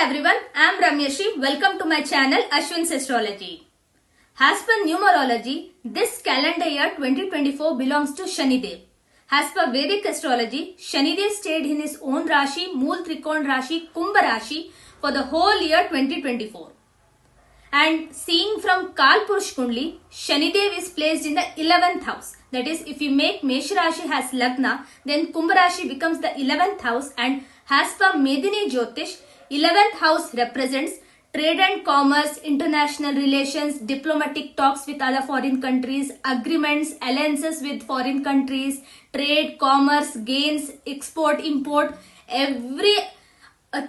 everyone, I am Ramyashi. Welcome to my channel Ashwin's Astrology. As per numerology, this calendar year 2024 belongs to Shanidev. As per Vedic astrology, Shanidev stayed in his own Rashi, Mool Trikon Rashi, Kumbha Rashi for the whole year 2024. And seeing from Kalpurush Kundli, Shanidev is placed in the 11th house. That is, if you make Mesh Rashi as Lagna, then Kumbha Rashi becomes the 11th house, and as per Medini Jyotish, 11th house represents trade and commerce, international relations, diplomatic talks with other foreign countries, agreements, alliances with foreign countries, trade, commerce, gains, export, import, every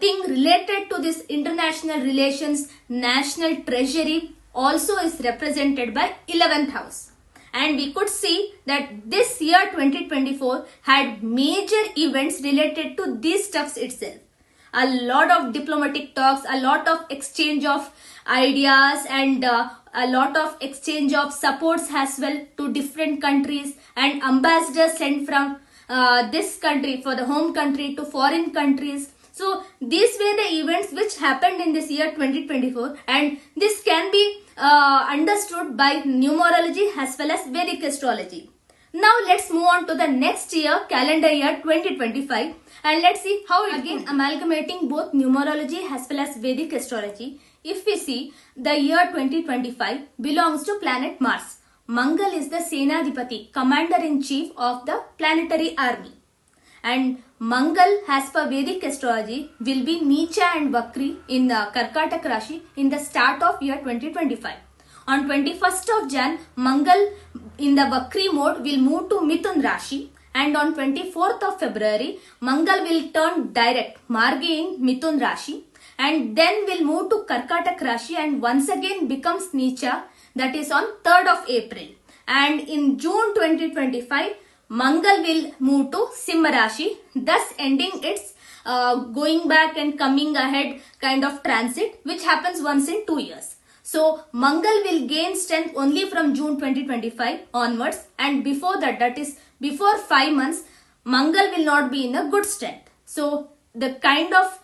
thing related to this international relations, national treasury also is represented by 11th house. And we could see that this year 2024 had major events related to these stuffs itself. A lot of diplomatic talks, a lot of exchange of ideas, and a lot of exchange of supports as well to different countries, and ambassadors sent from this country for the home country to foreign countries. So these were the events which happened in this year 2024, and this can be understood by numerology as well as Vedic astrology. Now let's move on to the next year, calendar year 2025, and let's see how again amalgamating both numerology as well as Vedic astrology. If we see, the year 2025 belongs to planet Mars. Mangal is the Senadipati, commander-in-chief of the planetary army. And Mangal, as per Vedic astrology, will be Neecha and Vakri in Karkatak Rashi in the start of year 2025. On 21st of Jan, Mangal in the Vakri mode will move to Mithun Rashi, and on 24th of February, Mangal will turn direct Margi in Mithun Rashi, and then will move to Karkatak Rashi and once again becomes Neecha, that is on 3rd of April. And in June 2025, Mangal will move to Simha Rashi, thus ending its going back and coming ahead kind of transit, which happens once in 2 years. So Mangal will gain strength only from June 2025 onwards, and before that, that is before 5 months, Mangal will not be in a good strength. So the kind of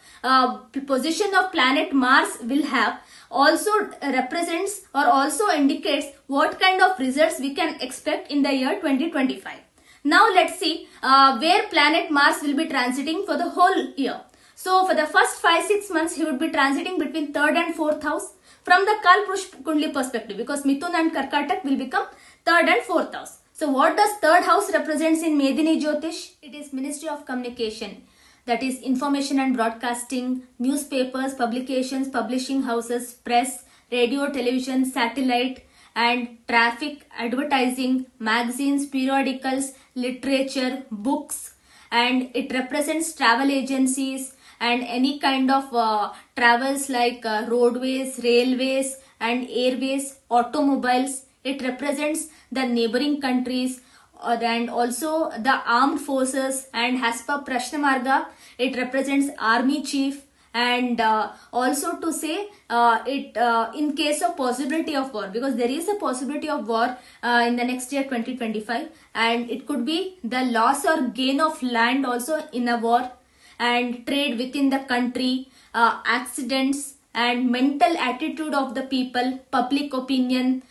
position of planet Mars will have also represents or also indicates what kind of results we can expect in the year 2025. Now let's see where planet Mars will be transiting for the whole year. So for the first 5-6 months, he would be transiting between 3rd and 4th house from the Kalpurush Kundli perspective, because Mithun and Karkatak will become 3rd and 4th house. So what does 3rd house represents in Medini Jyotish? It is Ministry of Communication, that is information and broadcasting, newspapers, publications, publishing houses, press, radio, television, satellite, and traffic, advertising, magazines, periodicals, literature, books, and it represents travel agencies and any kind of travels like roadways, railways and airways, automobiles. It represents the neighboring countries and also the armed forces, and as per Prashna Marga, it represents army chief, and also to say in case of possibility of war, because there is a possibility of war in the next year 2025, and it could be the loss or gain of land also in a war, and trade within the country, accidents and mental attitude of the people, public opinion,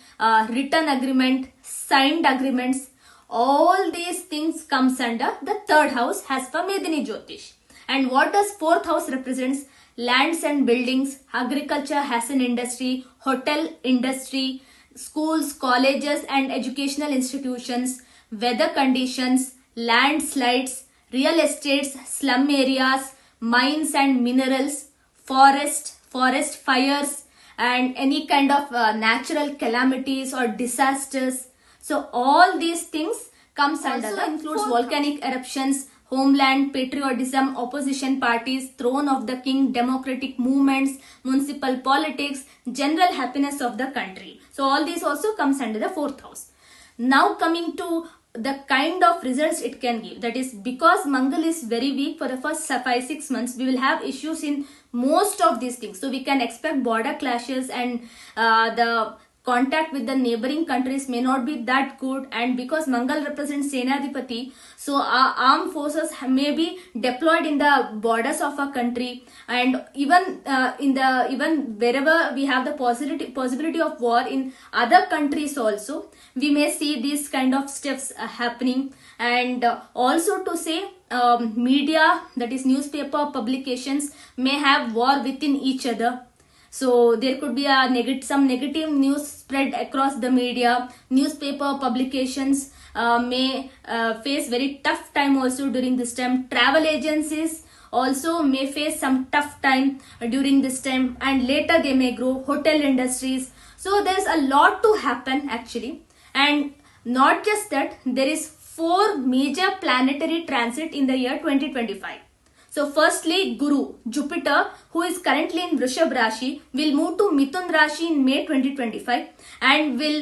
written agreement, signed agreements. All these things comes under the 3rd house as per Medini Jyotish. And what does 4th house represents? Lands and buildings, agriculture as an industry, hotel industry, schools, colleges and educational institutions, weather conditions, landslides, real estates, slum areas, mines and minerals, forest fires, and any kind of natural calamities or disasters. So all these things comes under the includes volcanic eruptions, homeland, patriotism, opposition parties, throne of the king, democratic movements, municipal politics, general happiness of the country. So all these also comes under the 4th house. Now coming to the kind of results it can give, that is, because Mangal is very weak for the first 5-6 months, we will have issues in most of these things. So we can expect border clashes and the contact with the neighboring countries may not be that good, and because Mangal represents Senadipati, so our armed forces may be deployed in the borders of a country, and even even wherever we have the possibility of war in other countries also, we may see these kind of steps happening. And also to say, media, that is newspaper publications, may have war within each other. So there could be some negative news spread across the media. Newspaper publications may face very tough time also during this time. Travel agencies also may face some tough time during this time, and later they may grow. Hotel industries. So there's a lot to happen actually. And not just that, there is 4 major planetary transit in the year 2025. So firstly, Guru, Jupiter, who is currently in Vrishab Rashi, will move to Mithun Rashi in May 2025 and will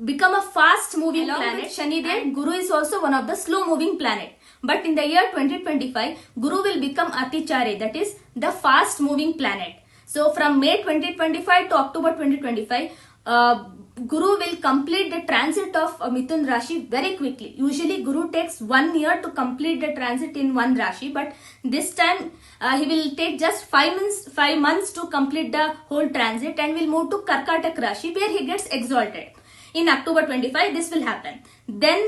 become a fast moving planet. Shani Dev, Guru is also one of the slow moving planet. But in the year 2025, Guru will become Atichare, that is the fast moving planet. So from May 2025 to October 2025, Guru will complete the transit of Mithun Rashi very quickly. Usually Guru takes 1 year to complete the transit in one Rashi, but this time he will take just 5 months to complete the whole transit, and will move to Karkatak Rashi, where he gets exalted. In October 25, this will happen. Then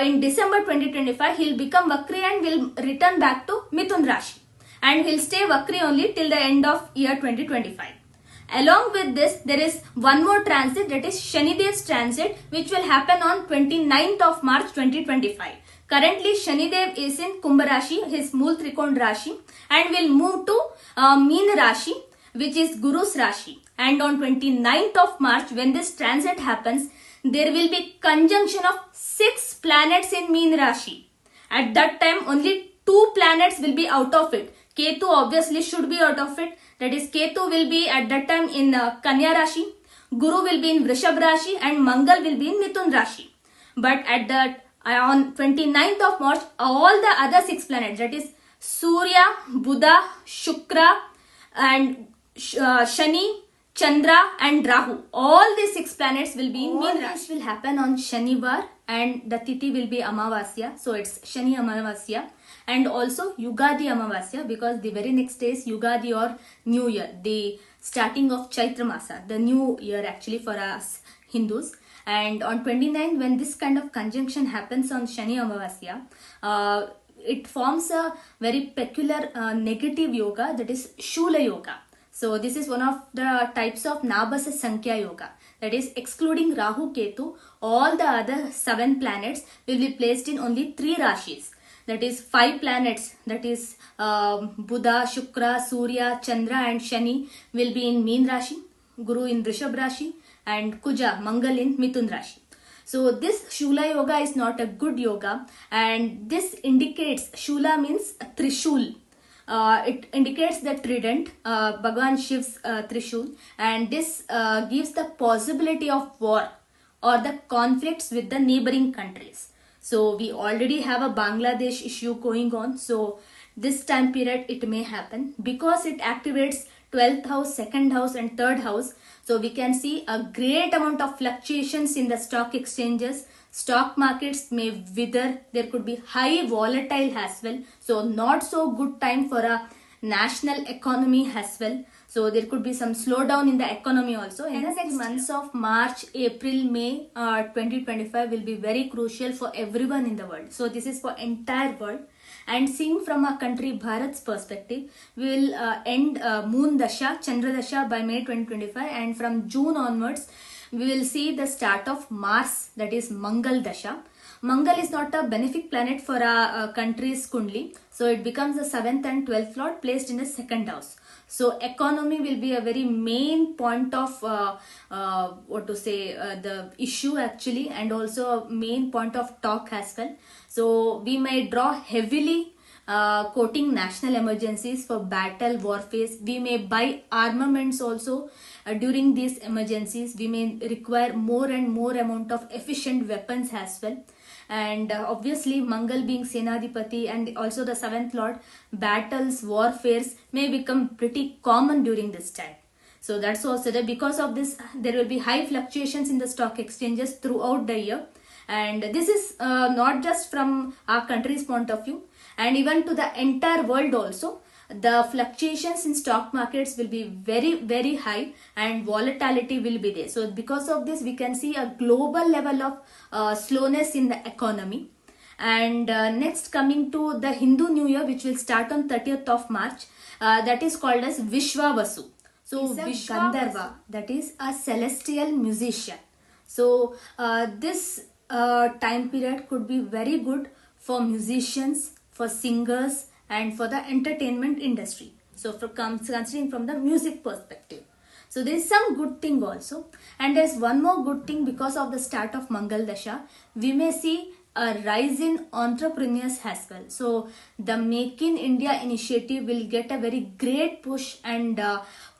in December 2025, he'll become Vakri and will return back to Mithun Rashi. And he'll stay Vakri only till the end of year 2025. Along with this, there is one more transit, that is Shanidev's transit, which will happen on 29th of March 2025. Currently, Shanidev is in Kumbh Rashi, his Mool Trikon Rashi, and will move to Meen Rashi, which is Guru's Rashi. And on 29th of March, when this transit happens, there will be conjunction of 6 planets in Meen Rashi. At that time, only 2 planets will be out of it. Ketu obviously should be out of it. That is, Ketu will be at that time in Kanya Rashi, Guru will be in Vrishab Rashi, and Mangal will be in Mithun Rashi. But at that on 29th of March, all the other 6 planets, that is Surya, Buddha, Shukra, and Shani, Chandra and Rahu, all these 6 planets will be in Meen Rashi. This will happen on Shanivar, and the Tithi will be Amavasya. So it's Shani Amavasya, and also Yugadi Amavasya, because the very next day is Yugadi or New Year, the starting of Chaitra Masa, the new year actually for us Hindus. And on 29th, when this kind of conjunction happens on Shani Amavasya, it forms a very peculiar negative yoga, that is Shula Yoga. So this is one of the types of Nabhasa Sankhya Yoga. That is, excluding Rahu, Ketu, all the other 7 planets will be placed in only 3 Rashis. That is 5 planets, that is Buddha, Shukra, Surya, Chandra and Shani will be in Meen Rashi, Guru in Vrishab Rashi, and Kuja, Mangal in Mithun Rashi. So this Shula Yoga is not a good yoga, and this indicates, Shula means Trishul. It indicates the trident, Bhagwan Shiv's Trishul, and this gives the possibility of war or the conflicts with the neighboring countries. So we already have a Bangladesh issue going on, so this time period it may happen because it activates 12th house, 2nd house and 3rd house. So we can see a great amount of fluctuations in the stock exchanges. Stock markets may wither. There could be high volatile as well. So not so good time for a national economy as well. So there could be some slowdown in the economy also. In the next months of March, April, May 2025 will be very crucial for everyone in the world. So this is for entire world. And seeing from our country Bharat's perspective, we will end Moon Dasha, Chandra Dasha by May 2025, and from June onwards, we will see the start of Mars, that is Mangal Dasha. Mangal is not a benefic planet for our country's Kundli, so it becomes the 7th and 12th lord placed in the 2nd house. So economy will be a very main point of the issue actually, and also a main point of talk as well. So we may draw heavily quoting national emergencies for battle warfare. We may buy armaments also during these emergencies. We may require more and more amount of efficient weapons as well. And obviously Mangal being Senadipati and also the 7th lord, battles, warfares may become pretty common during this time. So that's also that because of this, there will be high fluctuations in the stock exchanges throughout the year. And this is not just from our country's point of view, and even to the entire world also. The fluctuations in stock markets will be very high, and volatility will be there. So because of this, we can see a global level of slowness in the economy. And next, coming to the Hindu New Year, which will start on 30th of March, that is called as Vishwavasu. So Gandharva, that is a celestial musician. So this time period could be very good for musicians, for singers, and for the entertainment industry. So for considering from the music perspective. So there is some good thing also. And there's one more good thing. Because of the start of Mangal Dasha, we may see a rise in entrepreneurs as well. So the Make in India initiative will get a very great push, and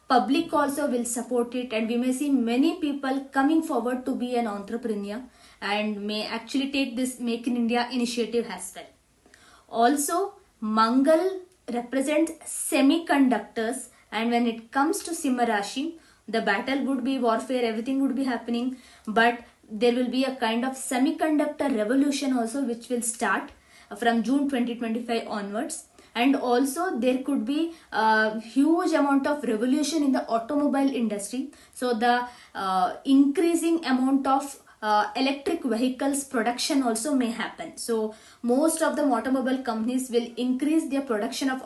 public also will support it, and we may see many people coming forward to be an entrepreneur and may actually take this Make in India initiative as well. Also, Mangal represents semiconductors, and when it comes to Simha Rashi, the battle would be warfare, everything would be happening, but there will be a kind of semiconductor revolution also, which will start from June 2025 onwards. And also there could be a huge amount of revolution in the automobile industry. So the increasing amount of electric vehicles production also may happen. So most of the automobile companies will increase their production of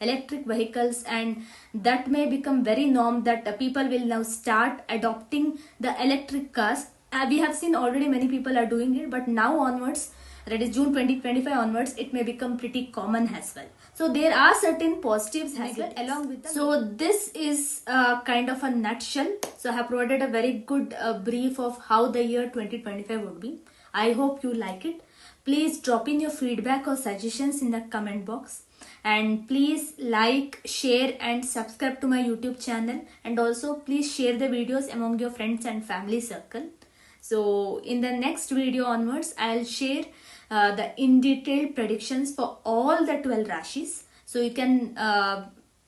electric vehicles, and that may become very norm that people will now start adopting the electric cars. We have seen already many people are doing it, but now onwards, that is June 2025 onwards, it may become pretty common as well. So there are certain positives as well along with that. So this is kind of a nutshell. So I have provided a very good brief of how the year 2025 would be. I hope you like it. Please drop in your feedback or suggestions in the comment box. And please like, share and subscribe to my YouTube channel. And also please share the videos among your friends and family circle. So in the next video onwards, I'll share the in detailed predictions for all the 12 Rashis. So you can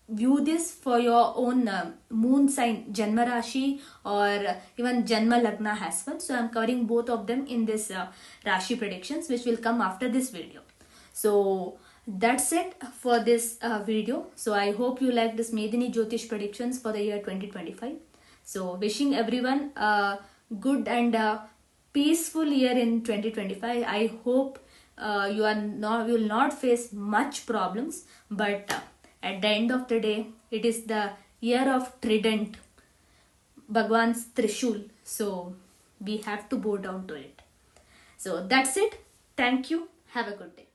view this for your own moon sign, Janma Rashi, or even Janma Lagna as well. So I'm covering both of them in this Rashi predictions, which will come after this video. So that's it for this video. So I hope you like this Medini Jyotish predictions for the year 2025. So wishing everyone good and peaceful year in 2025. I hope you will not face much problems, but at the end of the day, it is the year of Trident, Bhagwan's Trishul. So we have to bow down to it. So that's it. Thank you. Have a good day.